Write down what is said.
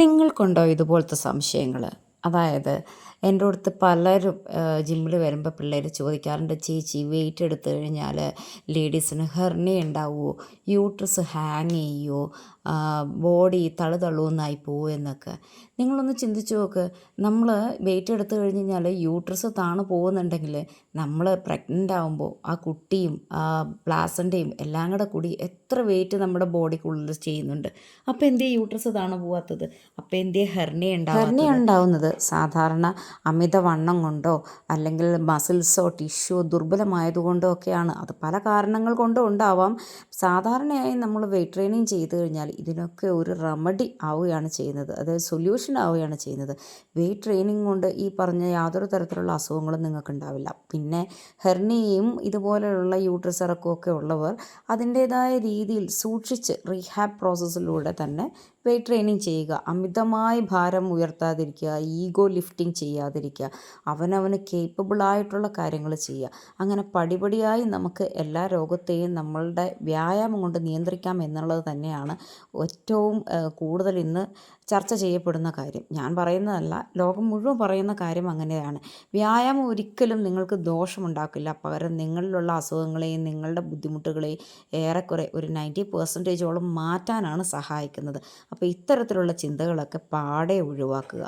നിങ്ങൾക്കുണ്ടോ ഇതുപോലത്തെ സംശയങ്ങൾ? അതായത് എൻ്റെ അടുത്ത് പലരും ജിമ്മിൽ വരുമ്പോൾ പിള്ളേർ ചോദിക്കാറുണ്ട്, ചേച്ചി വെയിറ്റ് എടുത്തു കഴിഞ്ഞാൽ ലേഡീസിന് ഹെർണിയ ഉണ്ടാവുമോ, യൂട്രസ് ഹാങ് ചെയ്യുമോ, ബോഡി തളുതളുവെന്നായി പോവുമോ എന്നൊക്കെ. നിങ്ങളൊന്ന് ചിന്തിച്ച് നോക്ക്. നമ്മൾ വെയിറ്റ് എടുത്തു കഴിഞ്ഞ് കഴിഞ്ഞാൽ യൂട്രസ് താണു പോകുന്നുണ്ടെങ്കിൽ നമ്മൾ പ്രഗ്നൻ്റ് ആകുമ്പോൾ ആ കുട്ടിയും ആ പ്ലാസൻ്റെയും എല്ലാം കൂടി എത്ര വെയിറ്റ് നമ്മുടെ ബോഡിക്കുള്ളിൽ ചെയ്യുന്നുണ്ട്. അപ്പോൾ എന്തേ യൂട്രസ് താണു പോവാത്തത്? അപ്പോൾ എന്തേ ഹെർണിയ ഉണ്ടാവുന്നത്? സാധാരണ അമിതവണ്ണം കൊണ്ടോ അല്ലെങ്കിൽ മസിൽസോ ടിഷ്യോ ദുർബലമായതുകൊണ്ടോ ഒക്കെയാണ്. അത് പല കാരണങ്ങൾ കൊണ്ടും ഉണ്ടാവാം. സാധാരണയായി നമ്മൾ വെയിറ്റ് ട്രെയിനിങ് ചെയ്ത് കഴിഞ്ഞാൽ ഇതിനൊക്കെ ഒരു റെമഡി ആവുകയാണ് ചെയ്യുന്നത്, അതായത് സൊല്യൂഷൻ ആവുകയാണ് ചെയ്യുന്നത്. വെയിറ്റ് ട്രെയിനിങ് കൊണ്ട് ഈ പറഞ്ഞ യാതൊരു തരത്തിലുള്ള അസുഖങ്ങളും നിങ്ങൾക്ക് ഉണ്ടാവില്ല. പിന്നെ ഹെർണിയയും ഇതുപോലെയുള്ള യൂട്രസ് ഇറക്കമൊക്കെ ഉള്ളവർ അതിൻ്റേതായ രീതിയിൽ സൂക്ഷിച്ച് റീഹാബ് പ്രോസസ്സിലൂടെ തന്നെ വെയിറ്റ് ട്രെയിനിങ് ചെയ്യുക. അമിതമായി ഭാരം ഉയർത്താതിരിക്കുക, ഈഗോ ലിഫ്റ്റിംഗ് ചെയ്യാതിരിക്കുക, അവനവന് കേപ്പബിളായിട്ടുള്ള കാര്യങ്ങൾ ചെയ്യുക. അങ്ങനെ പടിപടിയായി നമുക്ക് എല്ലാ രോഗത്തെയും നമ്മളുടെ വ്യായാമം കൊണ്ട് നിയന്ത്രിക്കാം എന്നുള്ളത് തന്നെയാണ് ഏറ്റവും കൂടുതൽ ഇന്ന് ചർച്ച ചെയ്യപ്പെടുന്ന കാര്യം. ഞാൻ പറയുന്നതല്ല, ലോകം മുഴുവൻ പറയുന്ന കാര്യം അങ്ങനെയാണ്. വ്യായാമം ഒരിക്കലും നിങ്ങൾക്ക് ദോഷമുണ്ടാക്കില്ല, പകരം നിങ്ങളിലുള്ള അസുഖങ്ങളെയും നിങ്ങളുടെ ബുദ്ധിമുട്ടുകളെയും ഏറെക്കുറെ ഒരു 90% മാറ്റാനാണ് സഹായിക്കുന്നത്. അപ്പോൾ ഇത്തരത്തിലുള്ള ചിന്തകളൊക്കെ പാടെ ഒഴിവാക്കുക.